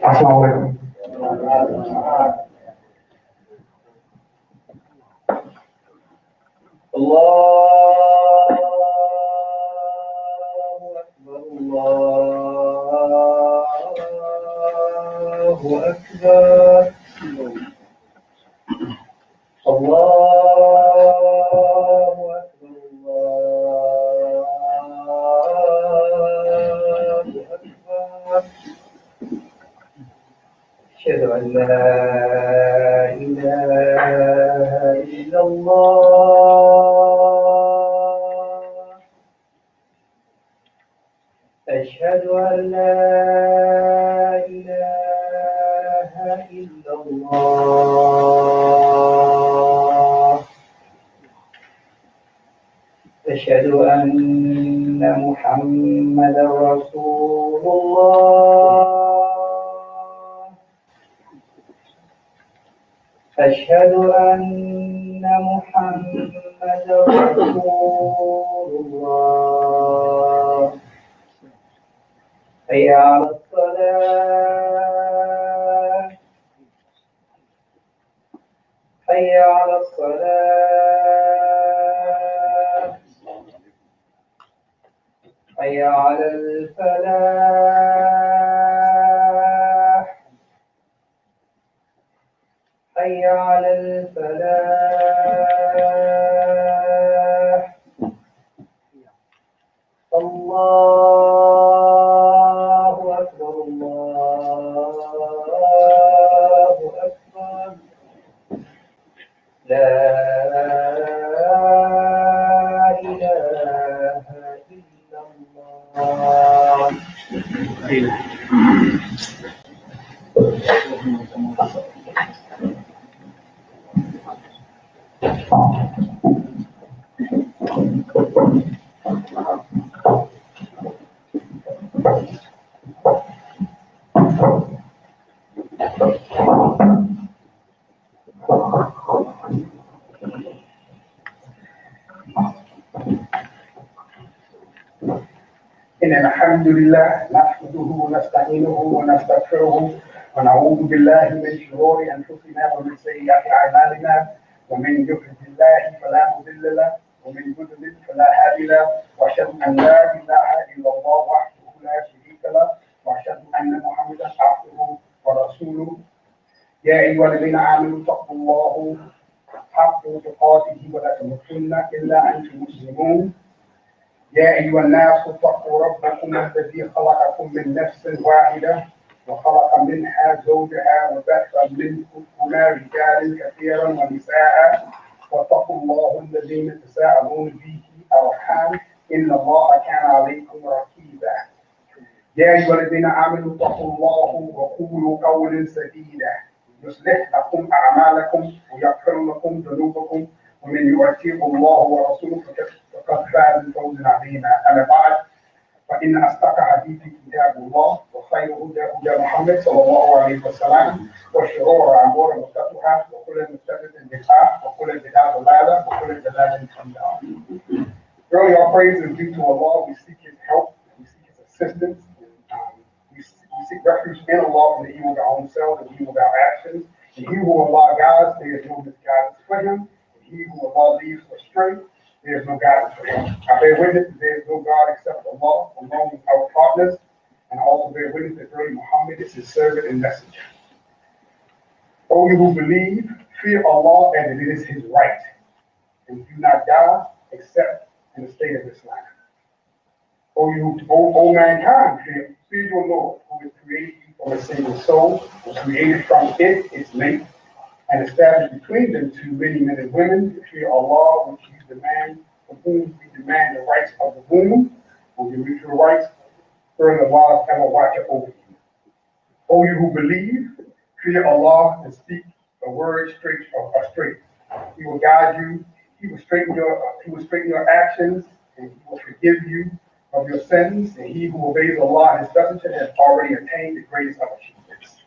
Assalamu alaikum. الله أكبر الله أكبر الله أكبر الله أكبر أشهد أن لا إله إلا الله أشهد أن لا إله إلا الله أشهد أن محمدا رسول الله أشهد أن محمدا رسول الله حي على الصلاة حي على الصلاة حي على الفلاح حي على الفلاح الله أكبر الله أكبر لا إله إلا الله إن الحمد لله نحمده ونستعينه ونستغفره ونعوذ بالله من شرور أنفسنا ومن سيئات أعمالنا ومن يضلل الله فلا مضل له ومن يضلل فلا هادي له وأشهد أن لا إله إلا الله وحده لا شريك له وأشهد أن محمدا عبده ورسوله يا أيها الذين آمنوا اتقوا الله حق تقاته ولا تموتن إلا أنتم مسلمون يا أيها الناس اتقوا ربكم الذي خلقكم من نفس واحدة وخلق منها زوجها وبث منهما رجالا كثيرا ونساء واتقوا الله الذي تساءلون به أرحام إن الله كان عليكم رقيبا يا أيها الذين آمنوا اتقوا الله وقولوا قولا سديدا يصلح لكم أعمالكم ويغفر لكم ذنوبكم ومن يطع الله ورسوله فقد فاز فوزا عظيما أما بعد فإن أصدق حديث كتاب الله وخير هدى محمد صلى الله عليه وسلم وشرور الأمور محدثاتها وكل محدثة بدعة وكل بدعة ضلالة وكل ضلالة في النار. Really, our praise is due to Allah. We seek His help, we seek His assistance, we seek refuge in Allah from the evil of our own selves and the evil of our actions. And He who Allah guides, there is no misguidance for Him. And He who Allah leaves astray, there is no guidance for Him. I bear witness that there is no God except Allah, alone without partners, and I also bear witness that Prophet Muhammad is His servant and messenger. O you who believe, fear Allah as it is His right, and do not die except in the state of Islam. O mankind, fear your Lord, who has created you from a single soul, who created from it its mate, and established between them two many men and women. To fear Allah, which you demand, from whom we demand the rights of the womb, and your mutual rights. Further, Allah is ever watching over you. O you who believe, fear Allah and speak a word straight. He will guide you. He will straighten your actions, and He will forgive you of your sins. And he who obeys Allah and His Messenger has already attained the greatest of achievements.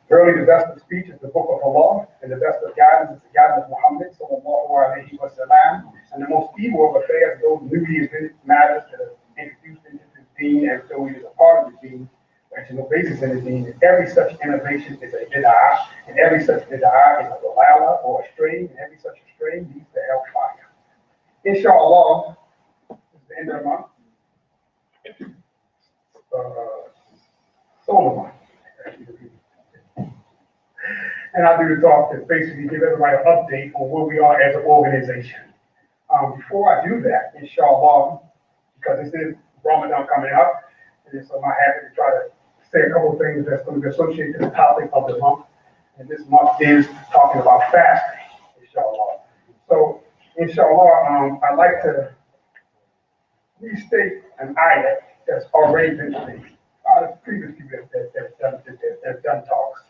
Verily, the best of speech is the book of Allah, and the best of guidance is the guidance of Muhammad sallallahu alaihi wasallam. And the most evil of affairs, those newly invented matters that are introduced into the deen as though it is a part of the deen, There's no basis in the deen. And every such innovation is a bid'ah, and every such bid'ah is a dalala or a stray, and every such stray leads to hellfire. Inshallah, it's the end of the month. Solar month. And I do the talk to basically give everybody an update on where we are as an organization. Before I do that, inshallah, because this is Ramadan coming up, and so I'm happy to try to say a couple of things that's going to be associated to the topic of the month. And this month is talking about fasting, inshallah. So, inshallah, I'd like to restate an ayat that's already been stated. Previous people that done talks.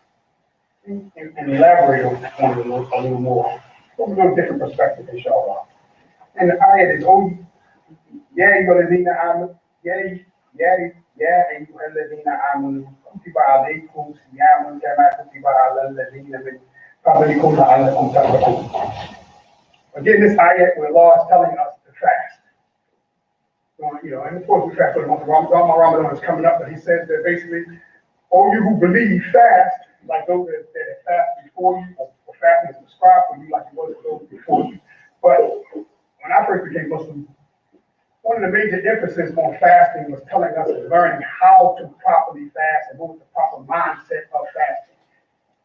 And elaborate on it a little more, from a little different perspective, inshallah. And the ayat is, oh, يا أيها الذين آمنوا يا أيها الذين آمنوا كتب عليكم صيام كما كتب على الذين من قبلكم لعلكم تتقون. Again, this ayat where Allah is telling us to fast. And of course we fast for the month of Ramadan. Ramadan is coming up, but he says that basically, all you who believe fast, like those that fast before you, or fasting is prescribed for you like it was for those before you. But when I first became Muslim, one of the major emphasis on fasting was telling us and learning how to properly fast and what was the proper mindset of fasting.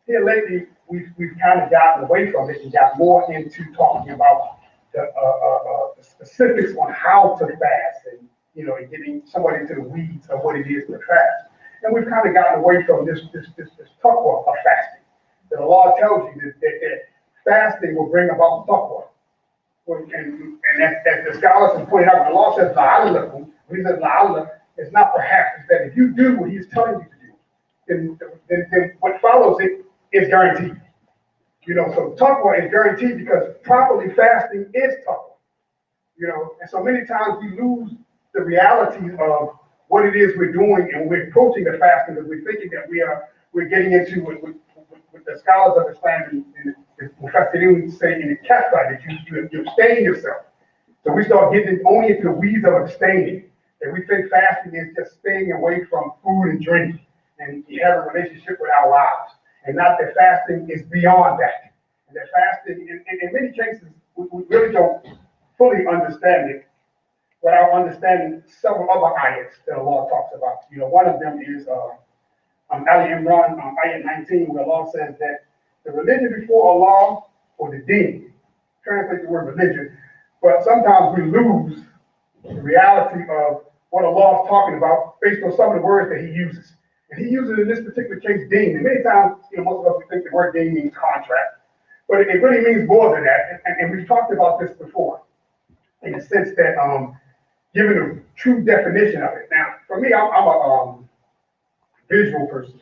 Here lately, we've kind of gotten away from it and got more into talking about the specifics on how to fast and and getting somebody into the weeds of what it is to fast. And we've kind of gotten away from this taqwa of fasting. That Allah tells you that fasting will bring about taqwa. And as the scholars have pointed out, when Allah says la'allakum, when he says la'alla, it's not perhaps, it's that if you do what he's telling you to do, then what follows it is guaranteed. So taqwa is guaranteed because properly fasting is taqwa. And so many times we lose the reality of what it is we're doing, and we're approaching the fasting because we're thinking that we're getting into with the scholars of Islam and the Mufassirun say in the kafah that you abstain yourself. So we start getting only into the weeds of abstaining, and we think fasting is just staying away from food and drink and you have a relationship with our lives, and not that fasting is beyond that. And that fasting, in many cases, we really don't fully understand it without understanding several other ayats that Allah talks about. One of them is Ali Imran, ayat 19, where Allah says that the religion before Allah, or the deen, translate the word religion, but sometimes we lose the reality of what Allah is talking about based on some of the words that he uses. And he uses in this particular case deen. And many times, most of us think the word deen means contract, but it really means more than that. And we've talked about this before, in the sense that given a true definition of it. Now, for me, I'm a visual person.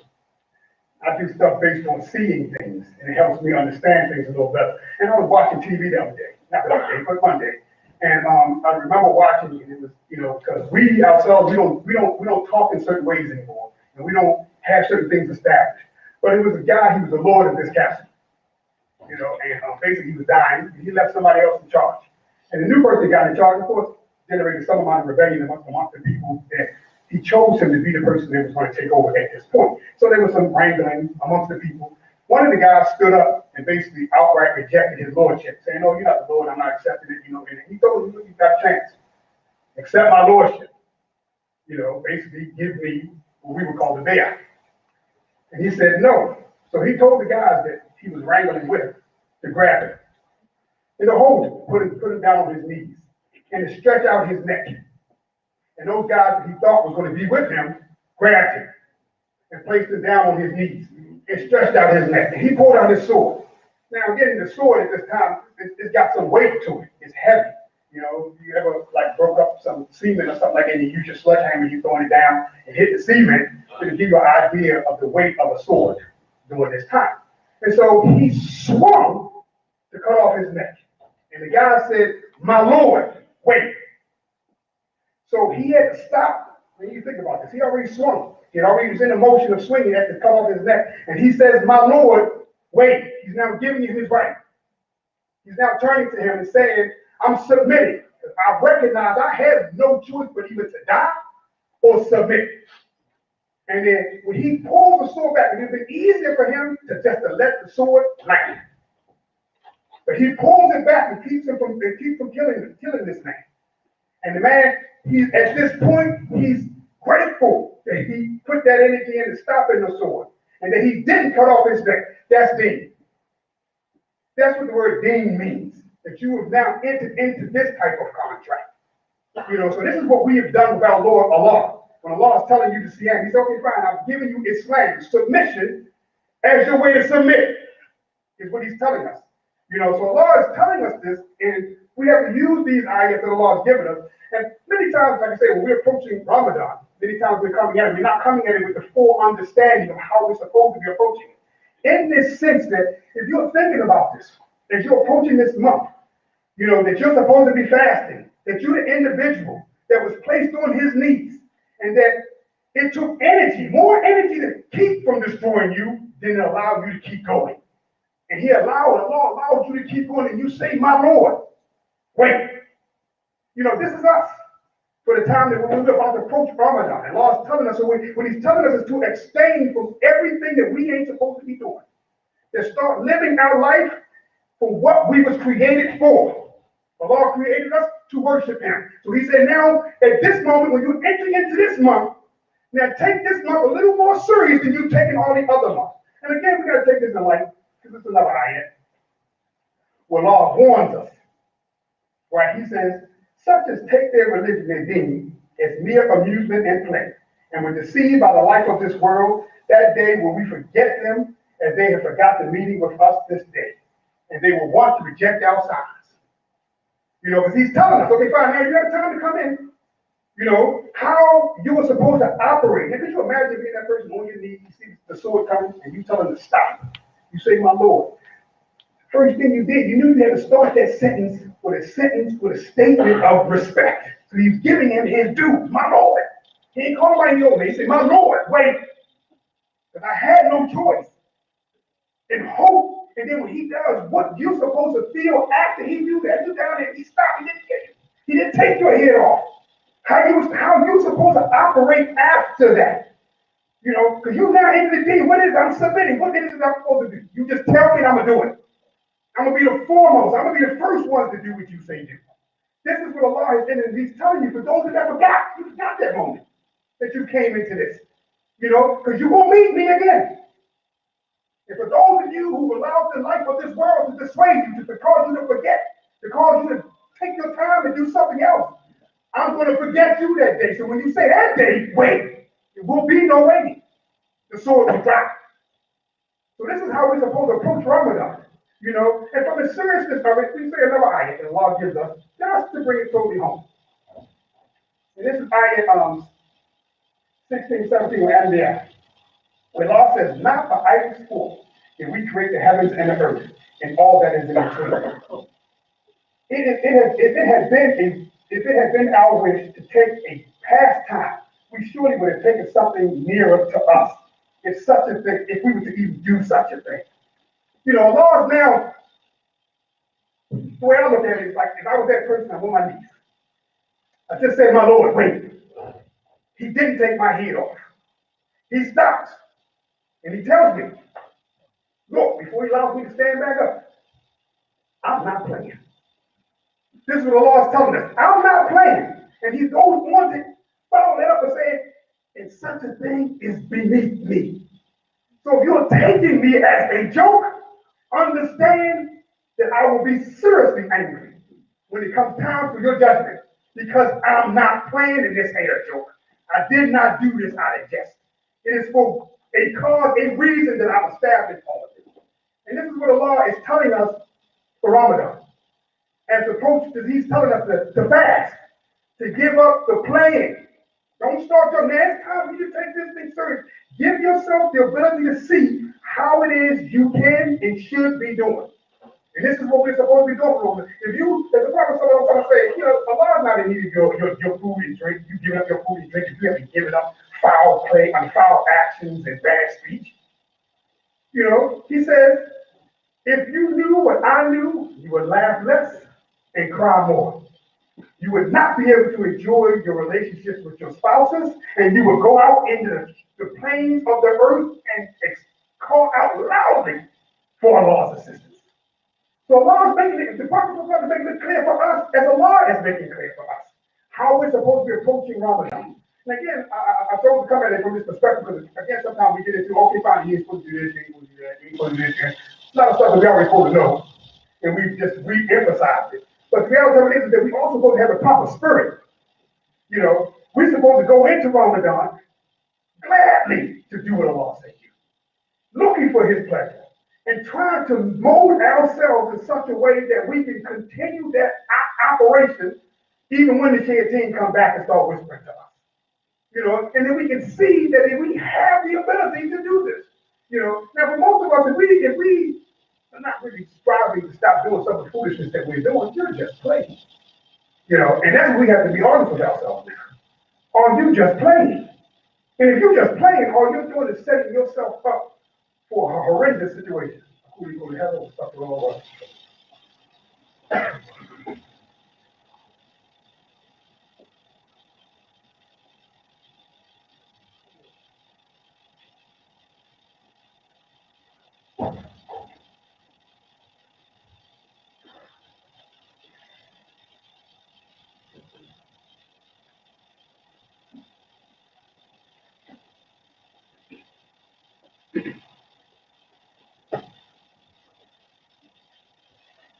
I do stuff based on seeing things, and it helps me understand things a little better. And I was watching TV the other day, not the other day, but one day, and I remember watching it. It was, because we ourselves, we don't talk in certain ways anymore, and we don't have certain things established. But it was a guy, he was the lord of this castle, and basically he was dying. And he left somebody else in charge, and the new person got in charge, of course, generated some amount of rebellion amongst the people that he chose him to be the person that was going to take over at this point. So there was some wrangling amongst the people. One of the guys stood up and basically outright rejected his lordship, saying, "No, you're not the Lord, I'm not accepting it." And he told him, "You got a chance. Accept my lordship. Basically give me what we would call the bay'ah." And he said no. So he told the guys that he was wrangling with to grab him and to hold him, put him down on his knees, and to stretch out his neck. And those guys that he thought was going to be with him grabbed him and placed him down on his knees and stretched out his neck. And he pulled out his sword. Now, again, the sword at this time, it's got some weight to it. It's heavy. You ever broke up some cement or something like that, and you use your sledgehammer, you throwing it down and hit the cement to give you an idea of the weight of a sword during this time. And so he swung to cut off his neck. And the guy said, "My Lord, wait." So he had to stop. When you think about this, he already swung. He already was in the motion of swinging, had to cut off his neck. And he says, "My Lord, wait." He's now giving you his right. He's now turning to him and saying, "I'm submitting. I recognize I have no choice but either to die or submit." And then when he pulls the sword back, it would be easier for him to just to let the sword land. But he pulls it back and keeps him from killing this man. And the man, he's at this point, he's grateful that he put that energy into stopping the sword and that he didn't cut off his neck. That's deen. That's what the word deen means. That you have now entered into this type of contract. So this is what we have done with our Lord Allah. When Allah is telling you to Siam, He's okay, fine, I've given you Islam, submission as your way to submit, is what He's telling us. So Allah is telling us this, and we have to use these ayahs that Allah has given us. And many times, like I say, when we're approaching Ramadan, many times we're coming at it, we're not coming at it with the full understanding of how we're supposed to be approaching it. In this sense that if you're thinking about this, as you're approaching this month, that you're supposed to be fasting, that you're the individual that was placed on his knees, and that it took energy, more energy to keep from destroying you than it allowed you to keep going. And Allah allowed you to keep going, and you say, my Lord, wait. This is us for the time that we're about to approach Ramadan. And Allah is telling us, so what He's telling us is to abstain from everything that we ain't supposed to be doing. To start living our life for what we was created for. Allah created us to worship Him. So He said, now, at this moment, when you're entering into this month, now take this month a little more serious than you've taken all the other months. And again, we got to take this in light, because it's another ayat, where Allah warns us. Right? He says, such as take their religion and deen as mere amusement and play, and were deceived by the life of this world. That day will we forget them as they have forgot the meeting with us this day. And they will want to reject our signs. Because He's telling us, okay, fine, now you have time to come in. How you were supposed to operate. Now, could you imagine being that person on your knees, you see the sword coming, and you tell him to stop? You say, my Lord. First thing you did, you knew you had to start that sentence with a statement of respect. So He's giving him his due, my Lord. He ain't calling by your name. He said, my Lord, wait. Because I had no choice. And hope, and then when He does what you're supposed to feel after He do that, you down there, He stopped, He didn't get you. He didn't take your head off. How you supposed to operate after that? Because you now into the deed. What is it? I'm submitting. What is it I'm supposed to do? You just tell me and I'm going to do it. I'm going to be the foremost. I'm going to be the first one to do what you say do. This is what Allah is saying. He's telling you, for those that forgot, you forgot that moment that you came into this. Because you're going to meet me again. And for those of you who allowed the life of this world to dissuade you, to cause you to forget, to cause you to take your time and do something else, I'm going to forget you that day. So when you say that day, wait, there will be no waiting. The sword will drop. So this is how we're supposed to approach Ramadan. And from the seriousness of it, we say another ayat that Allah gives us just to bring it totally home. And this is ayat 16, 17, where Allah says, not for idols sport did we create the heavens and the earth and all that is in between. If it had been our wish to take a pastime, we surely would have taken something nearer to us. If we were to even do such a thing. Allah's now, the way I look at it is like, if I was that person, I'm on my knees. I just said, my Lord, wait. He didn't take my head off. He stops. And He tells me, look, before He allows me to stand back up, I'm not playing. This is what Allah is telling us. I'm not playing. And He goes on to follow that up and say, and such a thing is beneath me. So if you're taking me as a joke, understand that I will be seriously angry when it comes time for your judgment, because I'm not playing in this hair joke. I did not do this out of jest. It is for a cause, a reason that I've established all of this. And this is what Allah is telling us for Ramadan. As approach, He's telling us to fast, to give up the playing. Don't start your next time when you take this thing serious. Give yourself the ability to see how it is you can and should be doing. And this is what we're supposed to be doing. If you, as the Prophet was saying, Allah is not in need of your food and drink. You give up your food and drink if you haven't given up foul play and foul actions and bad speech. He says, if you knew what I knew, you would laugh less and cry more. You would not be able to enjoy your relationships with your spouses, and you would go out into the plains of the earth and call out loudly for Allah's assistance. So Allah is making it, the Prophet is making it clear for us as Allah is making it clear for us how we're supposed to be approaching Ramadan. And again, I don't come at it from this perspective because, again, sometimes we get into, okay, fine, you ain't supposed to do this, you ain't supposed to do that, you ain't supposed to do this. A lot of stuff that we already supposed to know, and we just re-emphasized it. But the reality of it is that we also supposed to have a proper spirit. You know, we're supposed to go into Ramadan gladly to do what Allah says do, looking for His pleasure, and trying to mold ourselves in such a way that we can continue that operation even when the Cason come back and start whispering to us. You know, and then we can see that we have the ability to do this. You know, now for most of us, if we are not really striving to stop doing some of the foolishness that we're doing, you're just playing. You know, and that's what we have to be honest with ourselves now. Are you just playing? And if you're just playing, all you're doing is setting yourself up for a horrendous situation. Who are you going to have stuff wrong with?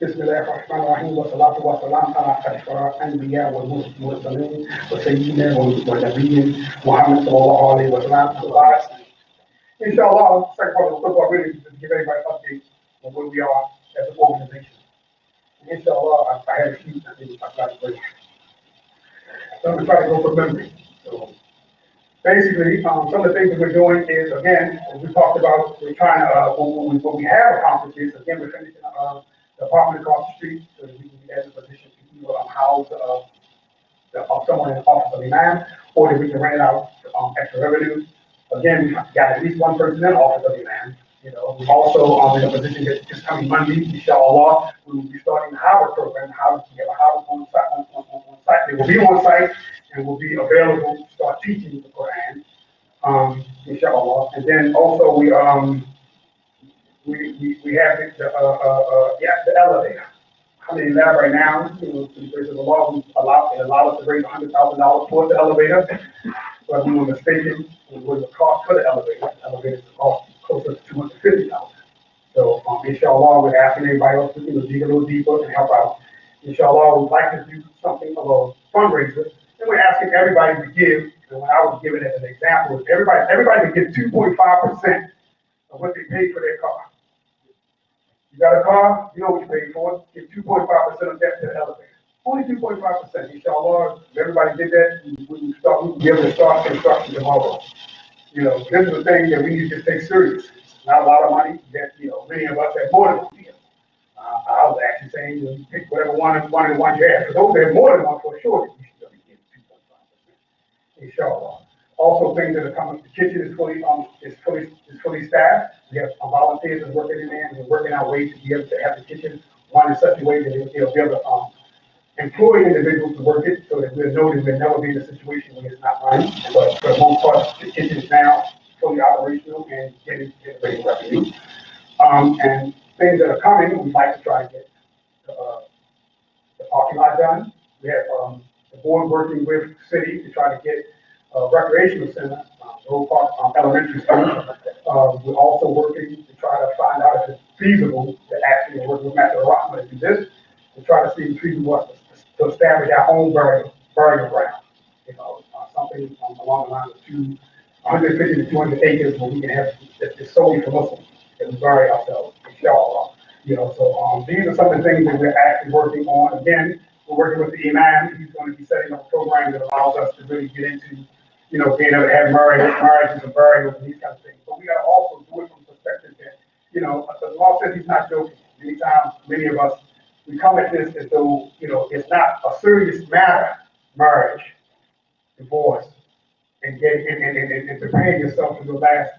بسم الله الرحمن الرحيم والصلاة والسلام على أشرف الأنبياء والمرسلين وسيدنا ونبينا محمد صلى الله عليه وسلم. Inshallah, second part of the Khutbah really just give everybody an update on where we are as an organization. And inshallah, I had a sheet, I think I've got it great. So I'm going to try to go from memory. So basically, some of the things that we're doing is, again, as we talked about, we're trying to, what we have accomplished is, again, we're finishing the apartment across the street so that we can get in a position to either house someone in the office of the Imam, or that we can rent it out extra revenue. Again, we've got at least one person in the office of the Imam. You know, we're also in a position that this coming Monday, inshallah, we will be starting the Howard program. We have a Howard on site. They will be on site and will be available to start teaching the Quran, inshallah. And then also we have the elevator. I'm in lab right now. You know, in the grace of the law, we allow us to raise $100,000 towards the elevator. But we were mistaken. It was the cost for the elevator. The elevator cost closer to $250,000. So, inshallah, we're asking everybody else to dig a little deeper and help out. Inshallah, we'd like to do something of a fundraiser, and we're asking everybody to give. And when I was giving it as an example, everybody to give 2.5% of what they paid for their car. You got a car, you know what you paid for it. Give 2.5% of that to the elevator. Only 2.5%. Inshallah, if everybody did that, we would be able to start construction tomorrow. You know, this is the thing that we need to take serious. It's not a lot of money that, you know, many of us have more than one. I was actually saying, you know, you pick whatever one you have. For those that have more than one, for sure, you should be getting 2.5%. Inshallah. Also, things that are coming. The kitchen is fully staffed. We have volunteers that are working in there, and we're working out ways to be able to have the kitchen run in such a way that they'll be able to employ individuals to work it, so that we'll know that we'll never be in a situation where it's not running. But for the most part, the kitchen is now fully operational and getting ready to revenue. And things that are coming, we'd like to try to get the parking lot done. We have the board working with the city to try to get a recreational center, Road Park Elementary School. We're also working to try to find out if it's feasible to actually work with Masjid to do this, to try to see if it's feasible to establish our own burial ground. You know, something along the lines of 150 to 200 acres where we can have it's solely for Muslims and we bury ourselves, inshallah. You know, so these are some of the things that we're actually working on. Again, we're working with the Imam. He's going to be setting up a program that allows us to really get into, you know, being able to have marriages and burials and these kinds of things. But we got to also do it from the perspective that, you know, the law says he's not joking. Many times, many of us, we come at this as though, you know, it's not a serious matter, marriage, divorce, and preparing yourself for the last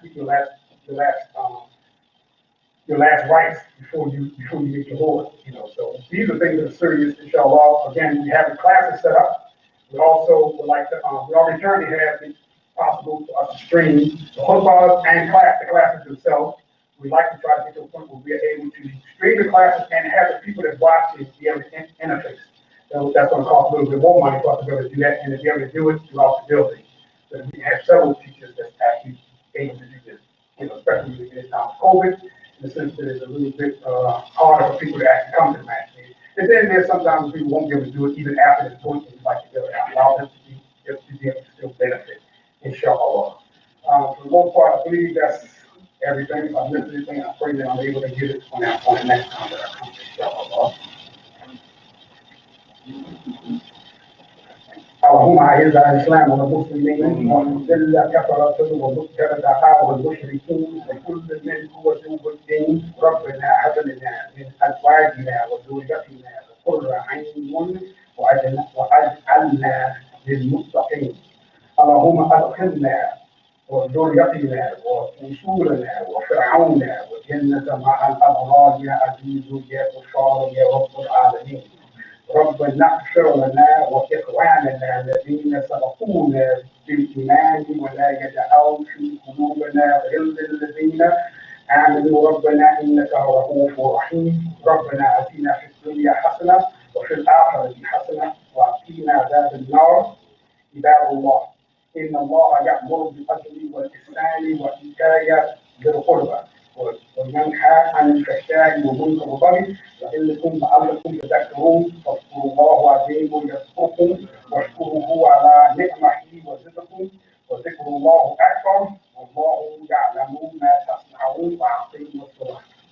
your last rites before you meet the Lord. So these are things that are serious, inshallah. Again, we have the classes set up. We also would like to, we already currently have it possible for us to stream the khutbahs and the classes themselves. We'd like to try to get to a point where we are able to stream the classes and have the people that watch it be able to interface. So that's going to cost a little bit more money for us to be able to do that and to be able to do it throughout the building. So we have several teachers that's actually able to do this, especially in this time of COVID, in the sense that it's a little bit harder for people to actually come to the Masjid. And then there's sometimes people won't be able to do it even after the point, and like to be able to allow them to be able to still benefit, inshallah. For the most part, I believe that's everything. If I missed anything, I pray that I'm able to get it on the next time that I come, inshallah. اللهم أعز الإسلام والمسلمين وذل كفرة ومبتدعها والمشركين وكل من هو ذو الدين ربنا هب لنا من أزواجنا وذريتنا قرة عين واجعلنا للمتقين اللهم أدخلنا وذريتنا وأصولنا وفرعون وجنة مع الأبرار يا عزيز يا غفار يا رب العالمين ربنا اغفر لنا وإخواننا الذين سبقونا بالإيمان ولا يجعل في قلوبنا غل الذين آمنوا ربنا إنك رؤوف رحيم ربنا آتنا في الدنيا حسنة وفي الآخرة حسنة وقنا عذاب النار عباد الله إن الله يأمر بالعدل والإحسان وإيتاء ذي القربى وينهى عن الفحشاء والمنكر والبغي وإنكم لعلكم تذكرون فاذكروا الله عظيم